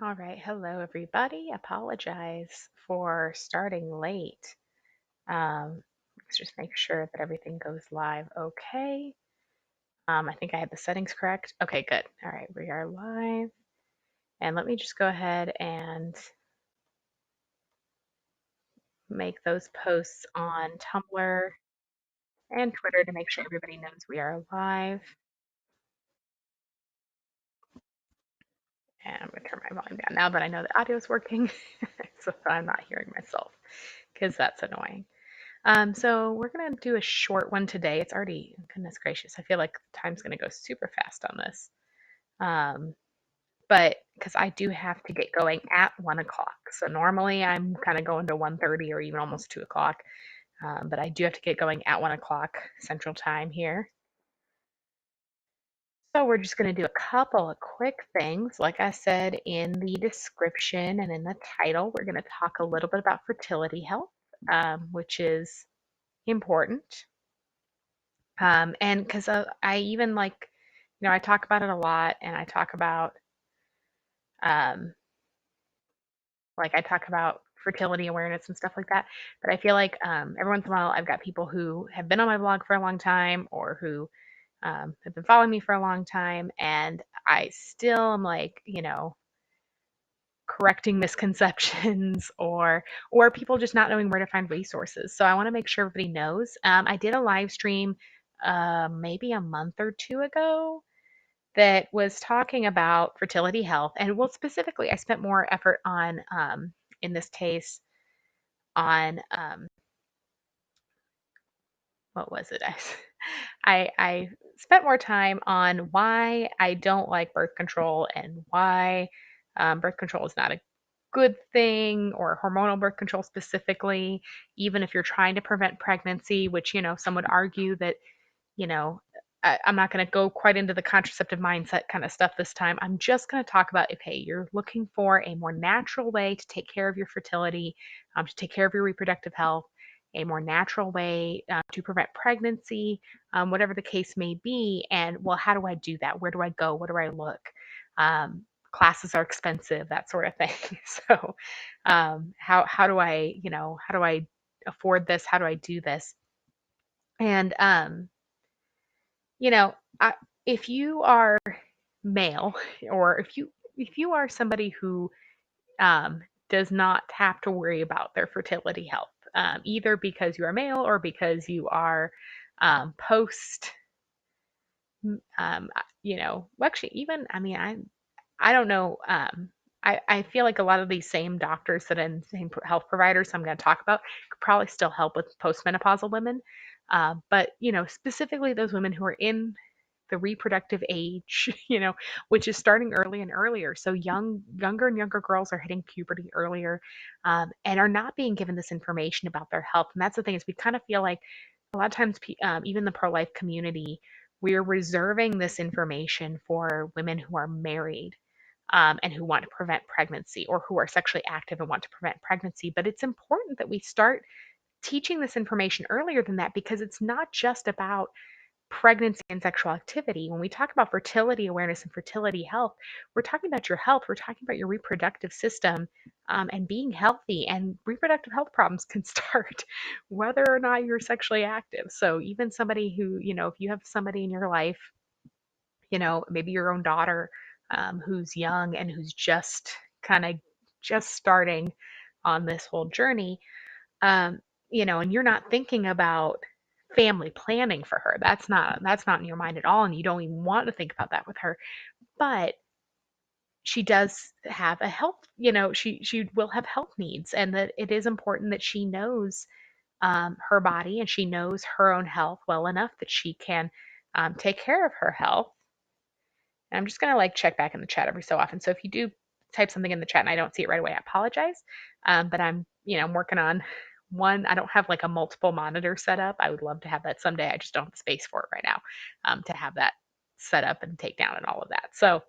All right. Hello, everybody. Apologize for starting late. Let's just make sure that everything goes live okay. I think I had the settings correct. Okay, good. All right, we are live. And let me just go ahead and make those posts on Tumblr and Twitter to make sure everybody knows we are live. And I'm going to turn my volume down now that I know the audio is working so that I'm not hearing myself because that's annoying. So we're gonna do a short one today. It's already, goodness gracious, I feel like the time's gonna go super fast on this. Um, but because I do have to get going at 1 o'clock. So normally I'm kind of going to 1:30 or even almost 2 o'clock. But I do have to get going at 1 o'clock Central Time here. So we're just gonna do a couple of quick things. Like I said in the description and in the title, we're gonna talk a little bit about fertility health, which is important. And because I even I talk about it a lot, and I talk about, um, I talk about fertility awareness and stuff like that. But I feel like every once in a while, I've got people who have been on my blog for a long time, or who have been following me for a long time, and I still am correcting misconceptions or people just not knowing where to find resources. So I want to make sure everybody knows. I did a live stream maybe a month or two ago that was talking about fertility health. And well, specifically, I spent more effort on, in this case, on what was it? I spent more time on why I don't like birth control and why birth control is not a good thing, or hormonal birth control specifically, even if you're trying to prevent pregnancy, which, some would argue that you know, I'm not going to go quite into the contraceptive mindset kind of stuff this time. I'm just going to talk about, okay, you're looking for a more natural way to take care of your fertility, to take care of your reproductive health, a more natural way to prevent pregnancy, whatever the case may be. And well, how do I do that? Where do I go? Where do I look? Classes are expensive, that sort of thing. So, how do I afford this? How do I do this? And you know, I, if you are male, or if you are somebody who does not have to worry about their fertility health, either because you are male or because you are post, well, actually, even I mean, I don't know. I feel like a lot of these same doctors that and same health providers I'm going to talk about could probably still help with postmenopausal women. But specifically those women who are in the reproductive age, which is starting early and earlier. So younger and younger girls are hitting puberty earlier, and are not being given this information about their health. And that's the thing, is we kind of feel like a lot of times, even the pro-life community, we're reserving this information for women who are married, and who want to prevent pregnancy, or who are sexually active and want to prevent pregnancy. But it's important that we start teaching this information earlier than that, because it's not just about pregnancy and sexual activity. When we talk about fertility awareness and fertility health, we're talking about your health, we're talking about your reproductive system, and being healthy. And reproductive health problems can start whether or not you're sexually active. So, even somebody who, if you have somebody in your life, maybe your own daughter, who's young and who's just kind of just starting on this whole journey, um, and you're not thinking about family planning for her. That's not in your mind at all, and you don't even want to think about that with her. But she does have a health, she will have health needs, and that it is important that she knows her body, and she knows her own health well enough that she can take care of her health. And I'm just gonna check back in the chat every so often. So if you do type something in the chat and I don't see it right away, I apologize. But I'm working on one. I don't have a multiple monitor set up. I would love to have that someday. I just don't have the space for it right now, to have that set up and take down and all of that. So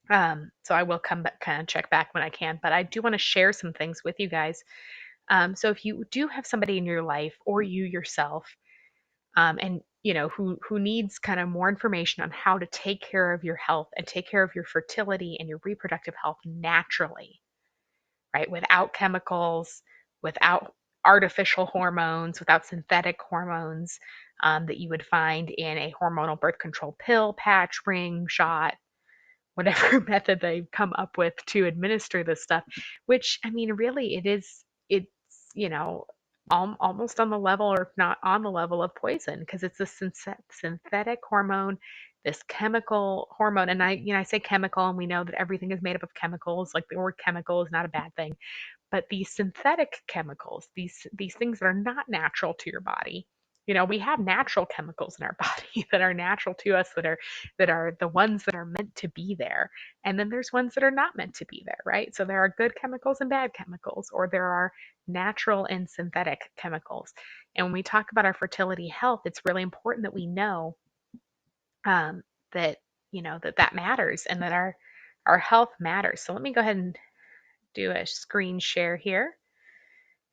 I will come back, kind of check back when I can. But I do want to share some things with you guys. So if you do have somebody in your life, or you yourself, and who needs kind of more information on how to take care of your health and take care of your fertility and your reproductive health naturally, right? Without chemicals, without artificial hormones, without synthetic hormones that you would find in a hormonal birth control pill, patch, ring, shot, whatever method they've come up with to administer this stuff, which I mean, really, it's, you know, almost on the level, or if not on the level of poison, because it's a synthetic hormone, this chemical hormone. And I say chemical, and we know that everything is made up of chemicals. Like, the word chemical is not a bad thing, but these synthetic chemicals, these things that are not natural to your body. We have natural chemicals in our body that are natural to us, that are the ones that are meant to be there. And then there's ones that are not meant to be there, right? So there are good chemicals and bad chemicals, or there are natural and synthetic chemicals. And when we talk about our fertility health, it's really important that we know um, that that matters, and that our health matters. So let me go ahead and do a screen share here.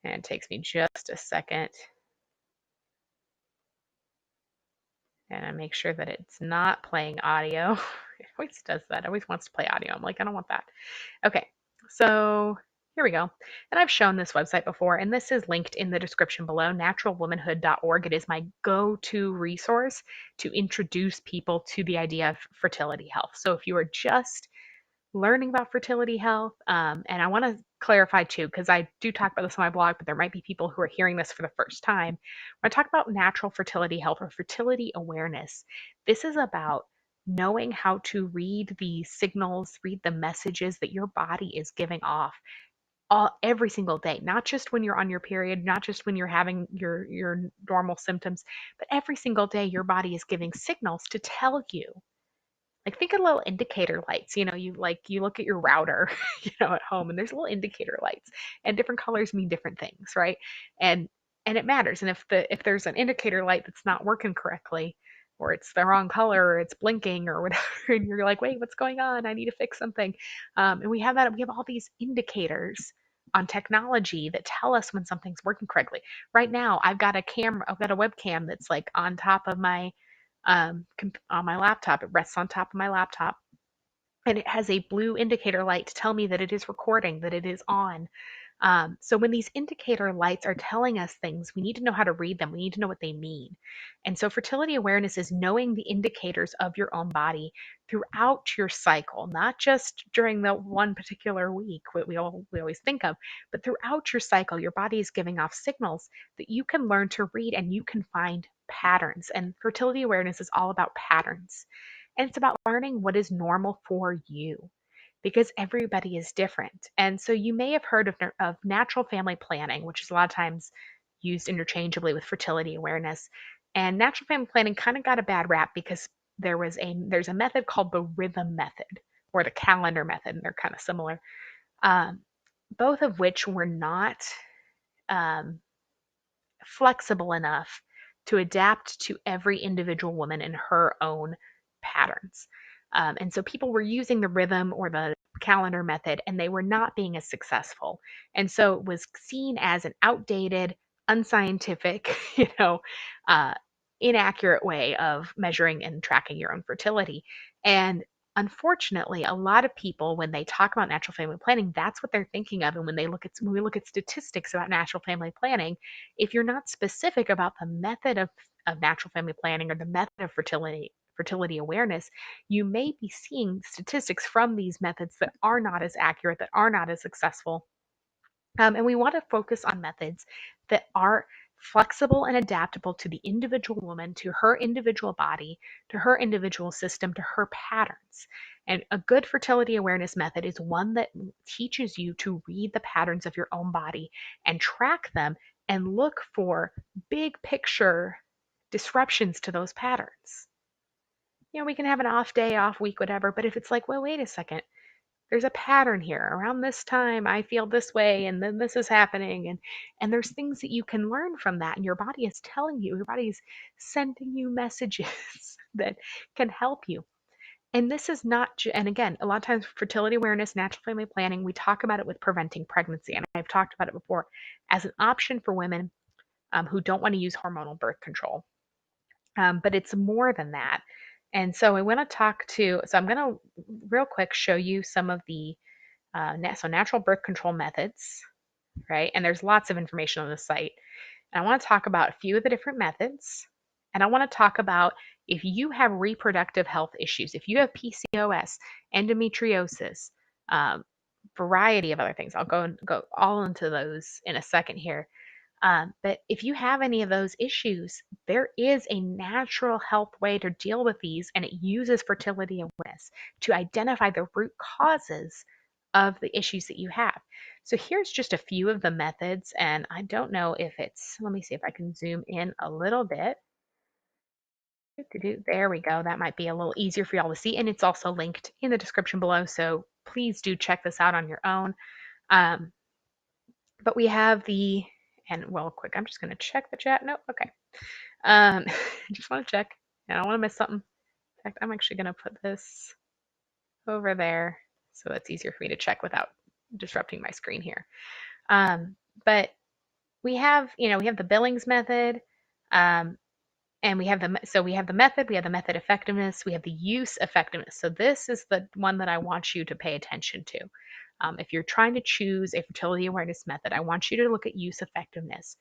And it takes me just a second. And I make sure that it's not playing audio. It always does that. It always wants to play audio. I'm like, I don't want that. Okay, so here we go. And I've shown this website before, and this is linked in the description below, naturalwomanhood.org. It is my go-to resource to introduce people to the idea of fertility health. So if you are just learning about fertility health. And I want to clarify too, because I do talk about this on my blog, but there might be people who are hearing this for the first time. When I talk about natural fertility health or fertility awareness, this is about knowing how to read the signals, read the messages that your body is giving off every single day, not just when you're on your period, not just when you're having your normal symptoms, but every single day your body is giving signals to tell you. Like, think of little indicator lights. You look at your router, at home, and there's little indicator lights, and different colors mean different things, right? And it matters. And if there's an indicator light that's not working correctly, or it's the wrong color, or it's blinking or whatever, and you're like, wait, what's going on? I need to fix something. And we have all these indicators on technology that tell us when something's working correctly. Right now, I've got a webcam that's like on top of my on my laptop. It rests on top of my laptop, and it has a blue indicator light to tell me that it is recording, that it is on. So when these indicator lights are telling us things, we need to know how to read them. We need to know what they mean. And so fertility awareness is knowing the indicators of your own body throughout your cycle, not just during the one particular week, what we always think of, but throughout your cycle. Your body is giving off signals that you can learn to read, and you can find patterns. And fertility awareness is all about patterns. And it's about learning what is normal for you, because everybody is different. And so you may have heard of natural family planning, which is a lot of times used interchangeably with fertility awareness. And natural family planning kind of got a bad rap because there's a method called the rhythm method, or the calendar method, and they're kind of similar. Um, both of which were not um, flexible enough to adapt to every individual woman in her own patterns. And so people were using the rhythm or the calendar method, and they were not being as successful. And so it was seen as an outdated, unscientific, uh, inaccurate way of measuring and tracking your own fertility. And unfortunately, a lot of people, when they talk about natural family planning, that's what they're thinking of. And when we look at statistics about natural family planning, if you're not specific about the method of natural family planning, or the method of fertility awareness, you may be seeing statistics from these methods that are not as accurate, that are not as successful. And we want to focus on methods that are flexible and adaptable to the individual woman, to her individual body, to her individual system, to her patterns. And a good fertility awareness method is one that teaches you to read the patterns of your own body and track them, and look for big picture disruptions to those patterns. We can have an off day, off week, whatever, but if it's like, well, wait a second, there's a pattern here. Around this time, I feel this way, and then this is happening, and there's things that you can learn from that, and your body is telling you, your body is sending you messages that can help you. And this is not, and again, a lot of times fertility awareness, natural family planning, we talk about it with preventing pregnancy, and I've talked about it before, as an option for women who don't want to use hormonal birth control. but it's more than that. And so I want to so I'm going to real quick show you some of the natural birth control methods, right? And there's lots of information on the site. And I want to talk about a few of the different methods. And I want to talk about if you have reproductive health issues, if you have PCOS, endometriosis, um, variety of other things. I'll go all into those in a second here. But if you have any of those issues, there is a natural health way to deal with these, and it uses fertility awareness to identify the root causes of the issues that you have. So here's just a few of the methods, and I don't know if let me see if I can zoom in a little bit. There we go. That might be a little easier for y'all to see, and it's also linked in the description below, so please do check this out on your own. Um, but we have and well, quick, I'm just going to check the chat. Nope, okay. I just want to check. I don't want to miss something. In fact, I'm actually going to put this over there so that's easier for me to check without disrupting my screen here. But we have the Billings method, and we have the method, we have the method effectiveness, we have the use effectiveness. So this is the one that I want you to pay attention to. If you're trying to choose a fertility awareness method, I want you to look at use effectiveness,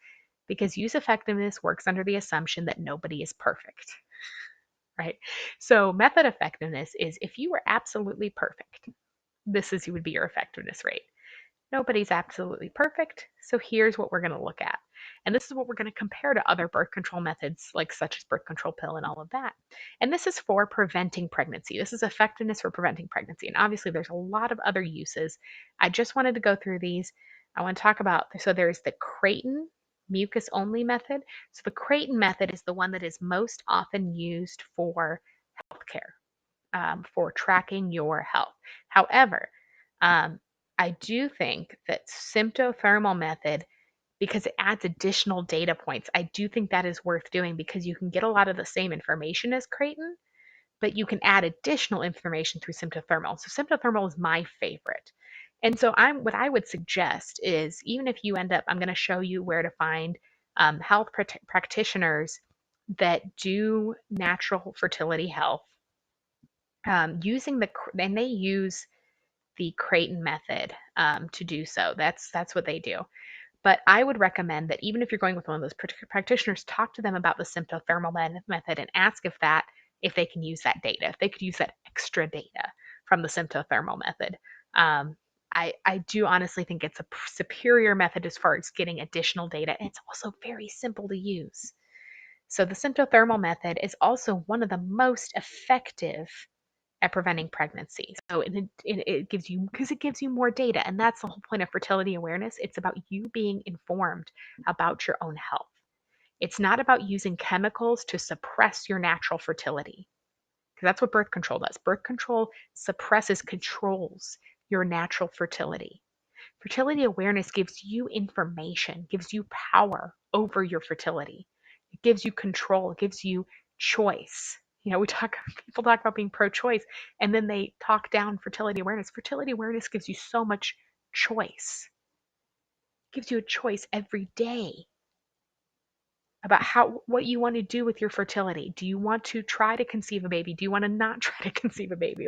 because use effectiveness works under the assumption that nobody is perfect, right? So method effectiveness is if you were absolutely perfect, would be your effectiveness rate. Nobody's absolutely perfect, so here's what we're going to look at. And this is what we're going to compare to other birth control methods, such as birth control pill and all of that. And this is for preventing pregnancy. This is effectiveness for preventing pregnancy. And obviously, there's a lot of other uses. I just wanted to go through these. I want to talk about, so there's the Creighton mucus only method. So the Creighton method is the one that is most often used for healthcare, for tracking your health. However, I do think that symptothermal method, because it adds additional data points, I do think that is worth doing, because you can get a lot of the same information as Creighton, but you can add additional information through symptothermal. So symptothermal is my favorite. And so what I would suggest is, even if you end up, I'm going to show you where to find health practitioners that do natural fertility health, and they use the Creighton method to do so. That's what they do. But I would recommend that even if you're going with one of those practitioners, talk to them about the symptothermal method and ask if they can use that data, if they could use that extra data from the symptothermal method. I do honestly think it's a superior method as far as getting additional data, and it's also very simple to use. So the symptothermal method is also one of the most effective at preventing pregnancy. So it gives you, because it gives you more data, and that's the whole point of fertility awareness. It's about you being informed about your own health. It's not about using chemicals to suppress your natural fertility, because that's what birth control does. Birth control controls your natural fertility. Fertility awareness gives you information, gives you power over your fertility. It gives you control, it gives you choice. People talk about being pro-choice, and then they talk down fertility awareness. Fertility awareness gives you so much choice. It gives you a choice every day about what you want to do with your fertility. Do you want to try to conceive a baby? Do you want to not try to conceive a baby?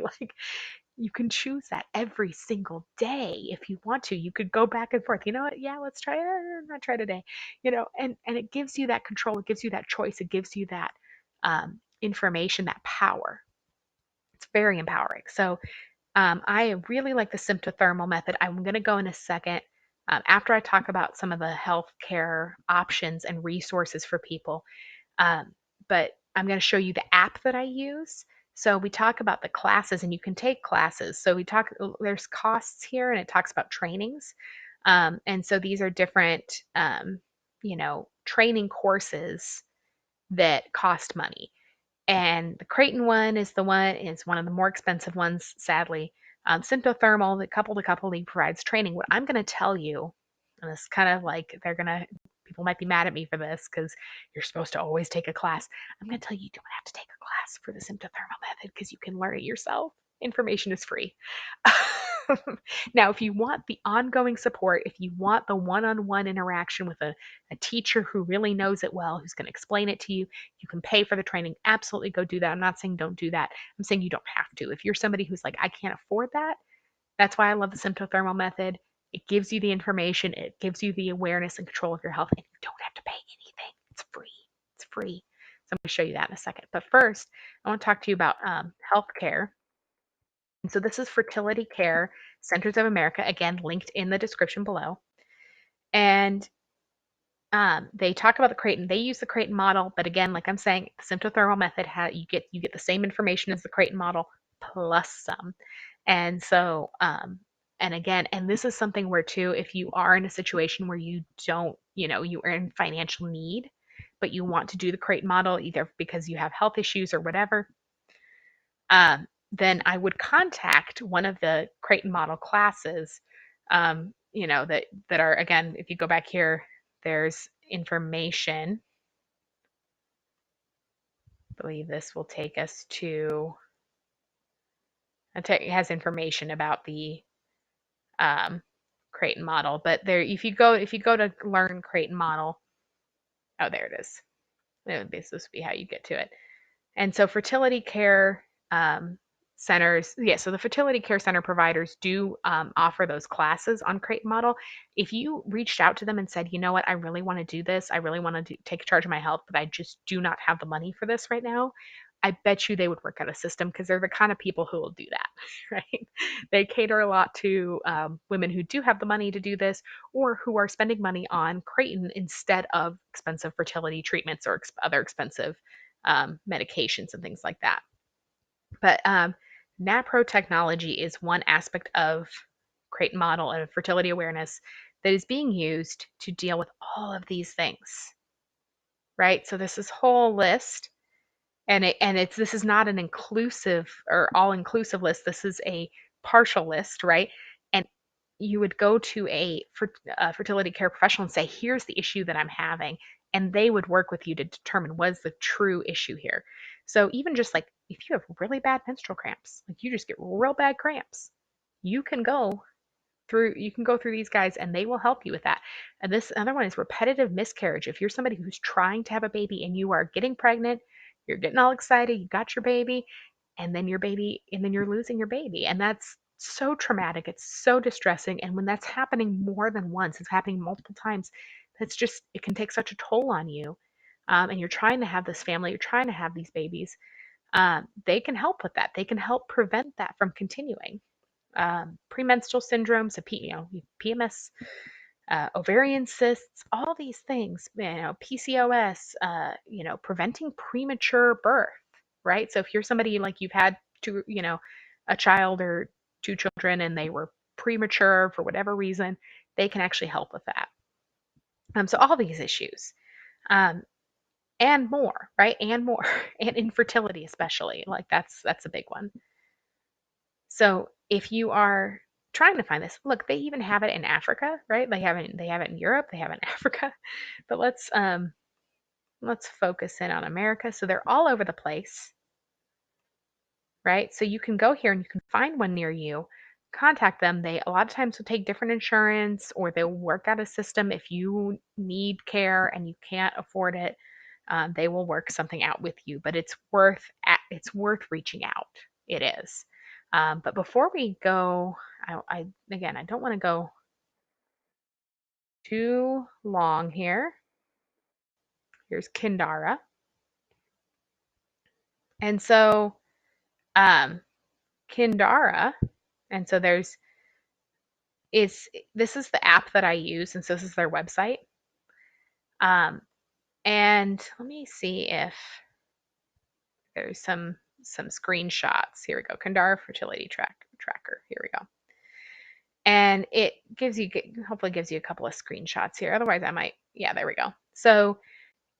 You can choose that every single day if you want to. You could go back and forth. You know what? Yeah, let's try it. Not try today. And it gives you that control. It gives you that choice. It gives you that information, that power. It's very empowering. So I really like the symptothermal method. I'm going to go in a second after I talk about some of the healthcare options and resources for people. But I'm going to show you the app that I use. So we talk about the classes, and you can take classes. So there's costs here, and it talks about trainings. And so these are different, training courses that cost money. And the Creighton one is one of the more expensive ones, sadly. Symptothermal, the couple to couple, provides training. What I'm going to tell you, and it's kind of like people might be mad at me for this because you're supposed to always take a class. I'm going to tell you, you don't have to take a class for the symptothermal method, because you can learn it yourself. Information is free. Now, if you want the ongoing support, if you want the one-on-one interaction with a teacher who really knows it well, who's going to explain it to you, you can pay for the training. Absolutely go do that. I'm not saying don't do that. I'm saying you don't have to. If you're somebody who's like, I can't afford that, that's why I love the symptothermal method. It gives you the information, it gives you the awareness and control of your health, and you don't have to pay anything. It's free. It's free. So I'm going to show you that in a second. But first, I want to talk to you about healthcare. And so this is Fertility Care Centers of America, again, linked in the description below. And they talk about the Creighton. They use the Creighton model, but again, like I'm saying, the symptothermal method, you get the same information as the Creighton model plus some. And so, and again, and this is something where too, if you are in a situation where you don't, you are in financial need, but you want to do the Creighton model either because you have health issues or whatever, then I would contact one of the Creighton model classes, that are, again, if you go back here, there's information. I believe this will take us to, it has information about the Creighton model, but there, if you go to learn Creighton model, oh, there it is. This would be how you get to it. And so fertility care centers, so the fertility care center providers do offer those classes on Creighton model. If you reached out to them and said, you know what, I really want to do this, I really want to take charge of my health, but I just do not have the money for this right now, I bet you they would work out a system because they're the kind of people who will do that, right? They cater a lot to women who do have the money to do this or who are spending money on Creighton instead of expensive fertility treatments or other expensive medications and things like that. But NAPRO technology is one aspect of Creighton model and fertility awareness that is being used to deal with all of these things, right? So this is whole list, and this is not an inclusive or all-inclusive list. This is a partial list, right? And you would go to a fertility care professional and say, here's the issue that I'm having, and they would work with you to determine what is the true issue here. So even just like if you have really bad menstrual cramps, like you just get real bad cramps, you can go through these guys and they will help you with that. And this other one is repetitive miscarriage. If you're somebody who's trying to have a baby and you are getting pregnant, you're getting all excited, you got your baby, and then you're losing your baby. And that's so traumatic. It's so distressing. And when that's happening more than once, it's happening multiple times, it can take such a toll on you. And you're trying to have this family, you're trying to have these babies. They can help with that. They can help prevent that from continuing. Premenstrual syndrome, so PMS, ovarian cysts, all these things, PCOS, preventing premature birth, right? So if you're somebody like you've had a child or two children and they were premature for whatever reason, they can actually help with that. So all these issues, and more, right? And more, and infertility especially, like that's a big one. So if you are trying to find this, look, they even have it in Africa, right? They have it in Europe, they have it in Africa. But let's focus in on America. So they're all over the place, right? So you can go here and you can find one near you, contact them. They a lot of times will take different insurance or they'll work out a system if you need care and you can't afford it. They will work something out with you, but it's worth reaching out. It is. But before we go, I don't want to go too long here. Here's Kindara. And so Kindara, and so this is the app that I use, and so this is their website. And let me see if there's some screenshots. Here we go. Kindara Fertility Tracker. Here we go. And it hopefully gives you a couple of screenshots here. Otherwise I might, there we go. So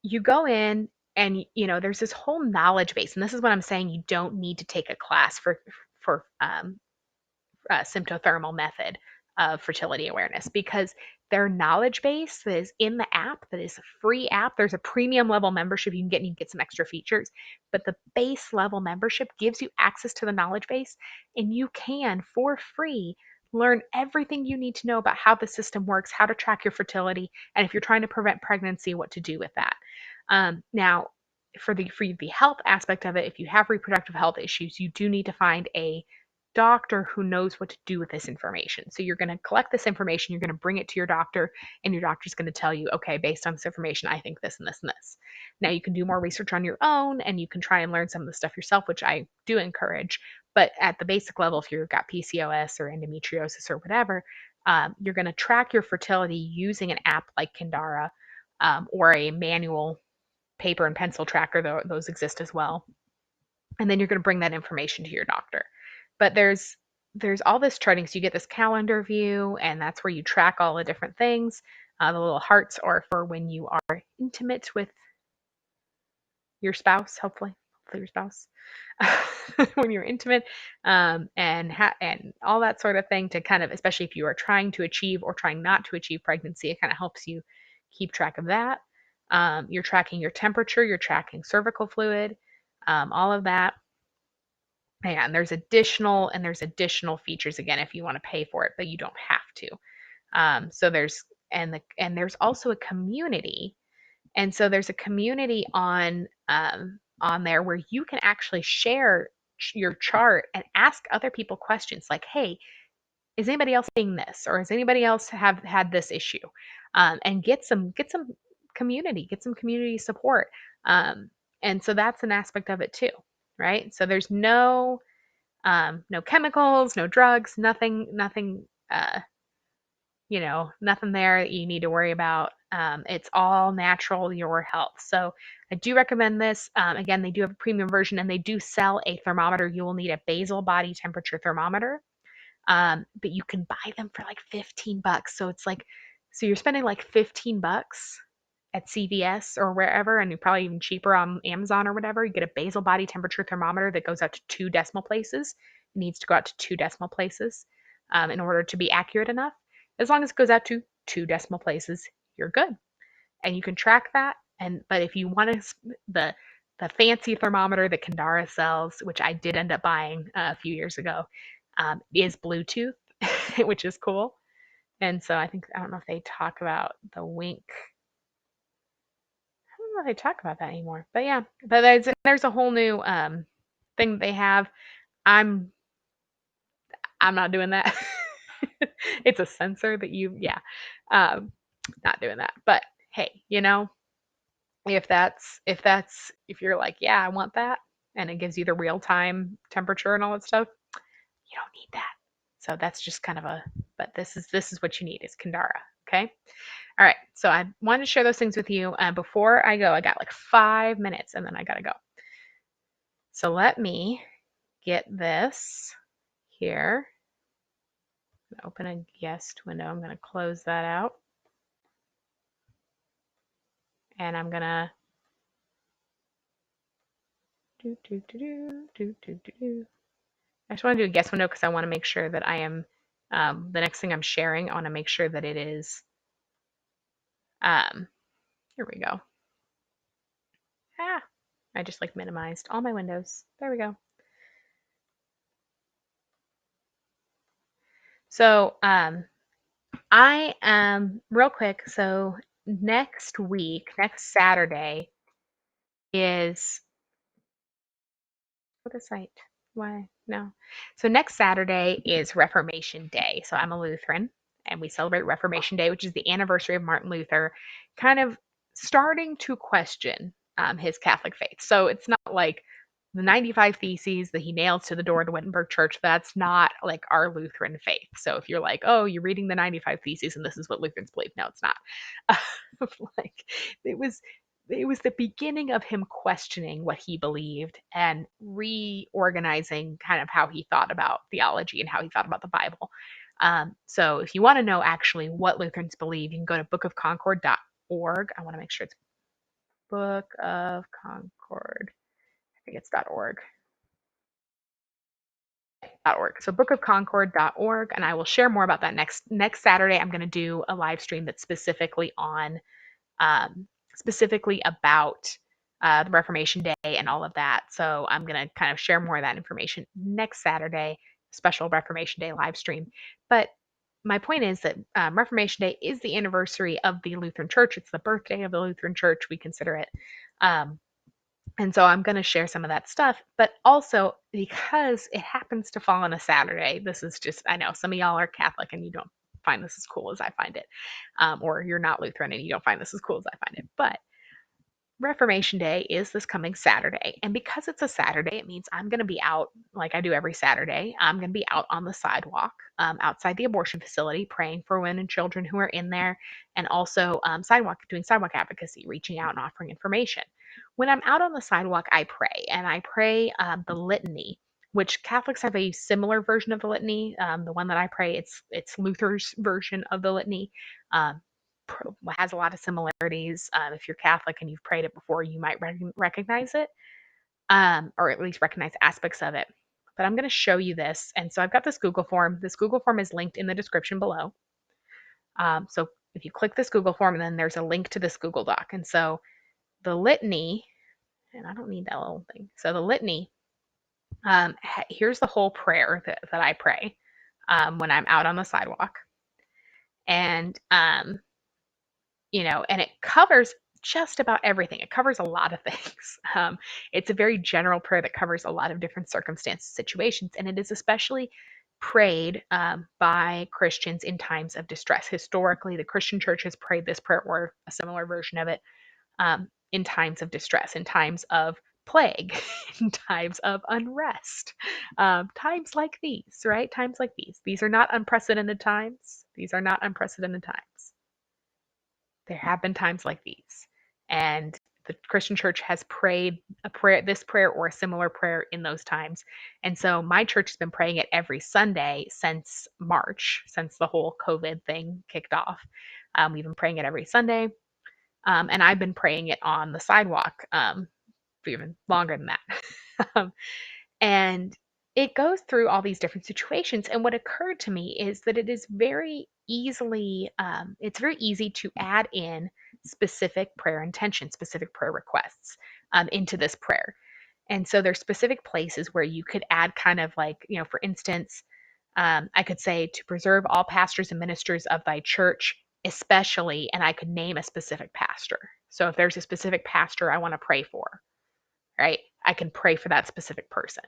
you go in and, there's this whole knowledge base. And this is what I'm saying. You don't need to take a class for symptothermal method of fertility awareness because their knowledge base that is in the app, that is a free app. There's a premium level membership you can get some extra features, but the base level membership gives you access to the knowledge base and you can, for free, learn everything you need to know about how the system works, how to track your fertility, and if you're trying to prevent pregnancy, what to do with that. Now, for the health aspect of it, if you have reproductive health issues, you do need to find a doctor who knows what to do with this information. So you're going to collect this information, you're going to bring it to your doctor, and your doctor's going to tell you, okay, based on this information, I think this and this and this. Now you can do more research on your own and you can try and learn some of the stuff yourself, which I do encourage. But at the basic level, if you've got PCOS or endometriosis or whatever, you're going to track your fertility using an app like Kindara, or a manual paper and pencil tracker. Those exist as well. And then you're going to bring that information to your doctor. But there's all this charting. So you get this calendar view, and that's where you track all the different things. The little hearts are for when you are intimate with your spouse, hopefully your spouse, when you're intimate, and all that sort of thing, to kind of, especially if you are trying to achieve or trying not to achieve pregnancy, it kind of helps you keep track of that. You're tracking your temperature, you're tracking cervical fluid, all of that. And there's additional features again if you want to pay for it, but you don't have to. So there's also a community, and so there's a community on there where you can actually share your chart and ask other people questions like, "Hey, is anybody else seeing this, or has anybody else have had this issue?" And get some community support. And so that's an aspect of it too, right? So there's no chemicals, no drugs, nothing, nothing there that you need to worry about. It's all natural, your health. So I do recommend this. Again, they do have a premium version, and they do sell a thermometer. You will need a basal body temperature thermometer, but you can buy them for like $15. So you're spending like $15 at CVS or wherever, and you're probably even cheaper on Amazon or whatever. You get a basal body temperature thermometer that goes out to 2 decimal places. It needs to go out to 2 decimal places in order to be accurate enough. As long as it goes out to 2 decimal places, you're good, and you can track that. But if you want the fancy thermometer that Kindara sells, which I did end up buying a few years ago, is Bluetooth, which is cool. And so I don't know if they talk about the Wink. I don't know if they talk about that anymore. But yeah, but there's a whole new thing that they have. I'm I'm not doing that. It's a sensor that yeah, um, not doing that. But hey, if you're like, yeah, I want that, and it gives you the real time temperature and all that stuff, you don't need that. So that's just kind of but this is what you need is Kindara. Okay. All right. So I wanted to share those things with you. Before I go, I got like 5 minutes, and then I gotta go. So let me get this here. Open a guest window. I'm gonna close that out, and I'm gonna I just want to do a guest window because I want to make sure that I am the next thing I'm sharing. I want to make sure that it is. Here we go. I just like minimized all my windows. There we go. So I am real quick. So next Saturday is what a site. Why no? So next Saturday is Reformation Day. So I'm a Lutheran, and we celebrate Reformation Day, which is the anniversary of Martin Luther, kind of starting to question his Catholic faith. So it's not like the 95 Theses that he nails to the door of the Wittenberg Church. That's not like our Lutheran faith. So if you're like, oh, you're reading the 95 Theses and this is what Lutherans believe, no, it's not. Like it was the beginning of him questioning what he believed and reorganizing kind of how he thought about theology and how he thought about the Bible. So if you want to know actually what Lutherans believe, you can go to bookofconcord.org. I want to make sure it's Book of Concord. I think it's .org. So bookofconcord.org, and I will share more about that next Saturday. I'm going to do a live stream that's specifically about the Reformation Day and all of that. So I'm going to kind of share more of that information next Saturday. special Reformation Day live stream. But my point is that Reformation Day is the anniversary of the Lutheran Church. It's the birthday of the Lutheran Church. We consider it. Um, and so I'm going to share some of that stuff, but also because it happens to fall on a Saturday, this is just, I know some of y'all are Catholic and you don't find this as cool as I find it, or you're not Lutheran and you don't find this as cool as I find it. But Reformation Day is this coming Saturday. And because it's a Saturday, it means I'm going to be out like I do every Saturday. I'm going to be out on the sidewalk outside the abortion facility praying for women and children who are in there, and also doing sidewalk advocacy, reaching out and offering information. When I'm out on the sidewalk, I pray, and I pray the litany, which Catholics have a similar version of the litany. The one that I pray, it's Luther's version of the litany. Um, has a lot of similarities. If you're Catholic and you've prayed it before, you might recognize it, or at least recognize aspects of it. But I'm going to show you this. And so I've got this Google form. This Google form is linked in the description below. So if you click this Google form, then there's a link to this Google Doc. And so the litany, and I don't need that little thing. So the litany, here's the whole prayer that I pray when I'm out on the sidewalk. And and it covers just about everything. It covers a lot of things. It's a very general prayer that covers a lot of different circumstances, situations, and it is especially prayed by Christians in times of distress. Historically, the Christian church has prayed this prayer or a similar version of it in times of distress, in times of plague, in times of unrest, times like these, right? Times like these. These are not unprecedented times. These are not unprecedented times. There have been times like these. And the Christian church has prayed this prayer or a similar prayer in those times. And so my church has been praying it every Sunday since March, since the whole COVID thing kicked off. We've been praying it every Sunday. And I've been praying it on the sidewalk for even longer than that. And it goes through all these different situations. And what occurred to me is that it is it's very easy to add in specific prayer intentions, specific prayer requests into this prayer. And so there's specific places where you could add kind of like, for instance, I could say to preserve all pastors and ministers of thy church, especially, and I could name a specific pastor. So if there's a specific pastor I want to pray for, right, I can pray for that specific person.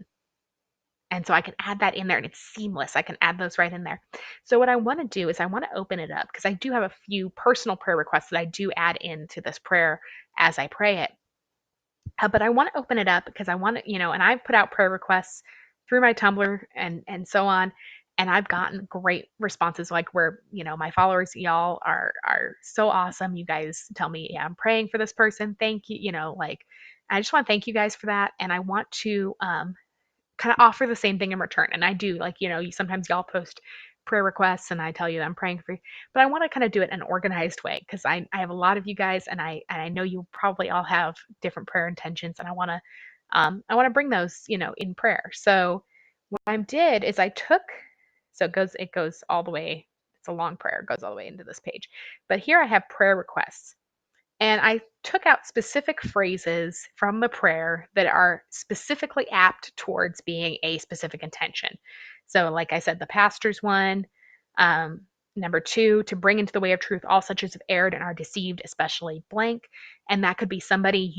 And so I can add that in there and it's seamless. I can add those right in there. So what I want to do is I want to open it up because I do have a few personal prayer requests that I do add into this prayer as I pray it. But I want to open it up because I want to, and I've put out prayer requests through my Tumblr and so on. And I've gotten great responses like where, my followers, y'all are so awesome. You guys tell me, yeah, I'm praying for this person. Thank you. I just want to thank you guys for that. And I want to kind of offer the same thing in return. And I do, sometimes y'all post prayer requests and I tell you that I'm praying for you, but I want to kind of do it in an organized way because I have a lot of you guys and I know you probably all have different prayer intentions and I want to bring those, in prayer. So what I did is it goes all the way, it's a long prayer, it goes all the way into this page. But here I have prayer requests. And I took out specific phrases from the prayer that are specifically apt towards being a specific intention. So, like I said, the pastor's one. Number 2, to bring into the way of truth all such as have erred and are deceived, especially blank. And that could be somebody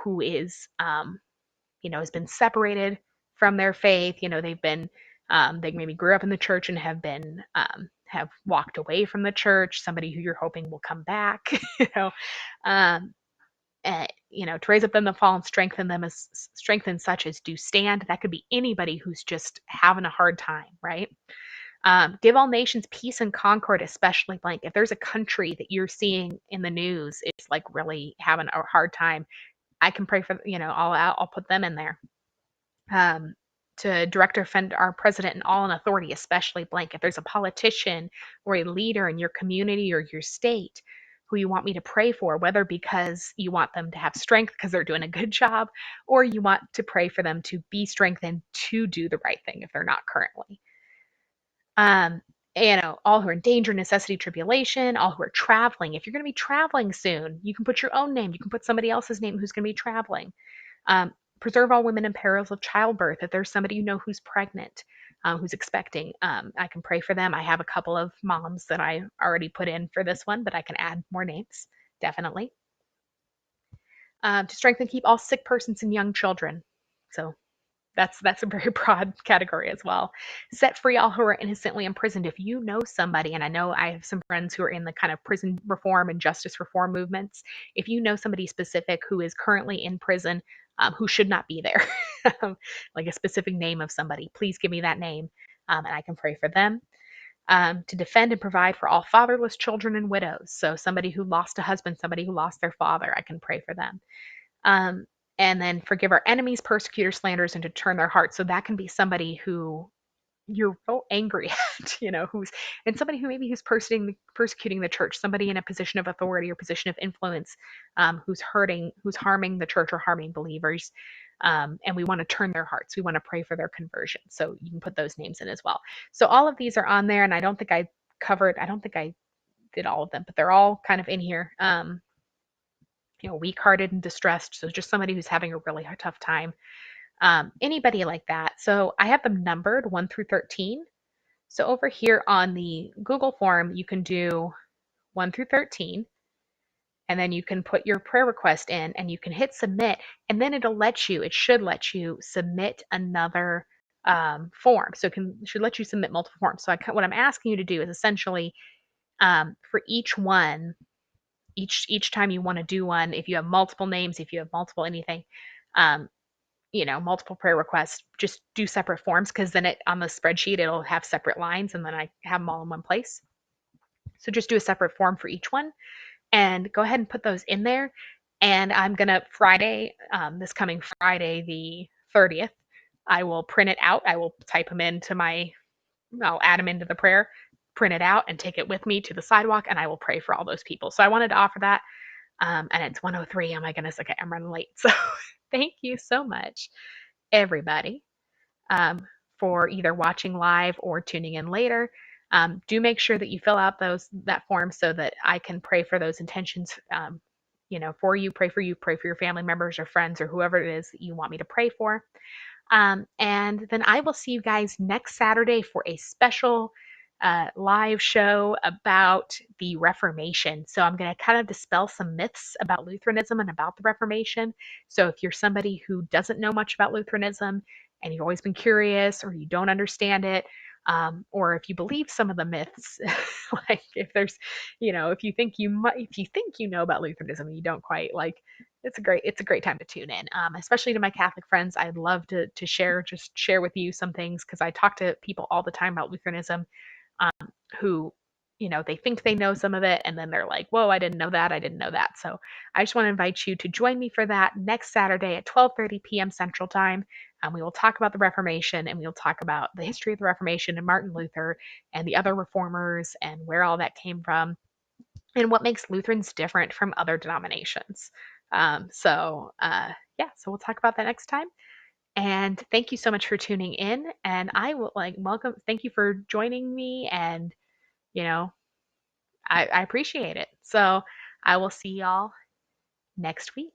who is, has been separated from their faith. They've been, they maybe grew up in the church and have walked away from the church, somebody who you're hoping will come back, um, to raise up them that fall and strengthen such as do stand. That could be anybody who's just having a hard time, right? Give all nations peace and concord, especially blank. If there's a country that you're seeing in the news, it's like really having a hard time, I can pray for, I'll put them in there. To direct or defend our president and all in authority, especially blank. If there's a politician or a leader in your community or your state who you want me to pray for, whether because you want them to have strength because they're doing a good job, or you want to pray for them to be strengthened to do the right thing if they're not currently. All who are in danger, necessity, tribulation, all who are traveling. If you're going to be traveling soon, you can put your own name. You can put somebody else's name who's going to be traveling. Preserve all women in perils of childbirth. If there's somebody who's pregnant, who's expecting. I can pray for them. I have a couple of moms that I already put in for this one, but I can add more names, definitely. To strengthen, keep all sick persons and young children. So that's a very broad category as well. Set free all who are innocently imprisoned. If you know somebody, and I know I have some friends who are in the kind of prison reform and justice reform movements, if you know somebody specific who is currently in prison, who should not be there, like a specific name of somebody, please give me that name, and I can pray for them. To defend and provide for all fatherless children and widows. So somebody who lost a husband, somebody who lost their father, I can pray for them. Um, and then forgive our enemies, persecutors, slanderers, and to turn their hearts. So that can be somebody who you're so angry at, who's and somebody who maybe who's persecuting the church, somebody in a position of authority or position of influence, who's harming the church or harming believers. And we want to turn their hearts. We want to pray for their conversion. So you can put those names in as well. So all of these are on there, and I don't think I did all of them, but they're all kind of in here. Weak-hearted and distressed. So just somebody who's having a really tough time. Anybody like that. So I have them numbered 1 through 13. So over here on the Google form, you can do 1 through 13, and then you can put your prayer request in and you can hit submit, and then it should let you submit another form. So it should let you submit multiple forms. So what I'm asking you to do is essentially for each one, each time you want to do one, if you have multiple names, if you have multiple anything, um, multiple prayer requests, just do separate forms, because then on the spreadsheet it'll have separate lines, and then I have them all in one place. So just do a separate form for each one and go ahead and put those in there. And I'm gonna this coming Friday, the 30th, I will print it out. I will type them I'll add them into the prayer, print it out, and take it with me to the sidewalk, and I will pray for all those people. So I wanted to offer that. And it's 1:03. Oh my goodness, okay, I'm running late. So thank you so much, everybody, um, for either watching live or tuning in later. Do make sure that you fill out that form so that I can pray for those intentions, for you, pray for your family members or friends or whoever it is that you want me to pray for. And then I will see you guys next Saturday for a special live show about the Reformation. So I'm going to kind of dispel some myths about Lutheranism and about the Reformation. So if you're somebody who doesn't know much about Lutheranism and you've always been curious or you don't understand it, or if you believe some of the myths, like if you think you know about Lutheranism and you don't quite, like, it's a great time to tune in, especially to my Catholic friends. I'd love to share with you some things, because I talk to people all the time about Lutheranism, who, they think they know some of it, and then they're like, whoa, I didn't know that. I didn't know that. So I just want to invite you to join me for that next Saturday at 12:30 p.m. Central Time. We will talk about the Reformation, and we'll talk about the history of the Reformation and Martin Luther and the other reformers and where all that came from and what makes Lutherans different from other denominations. So we'll talk about that next time. And thank you so much for tuning in. And I will thank you for joining me. And, you know, I appreciate it. So I will see y'all next week.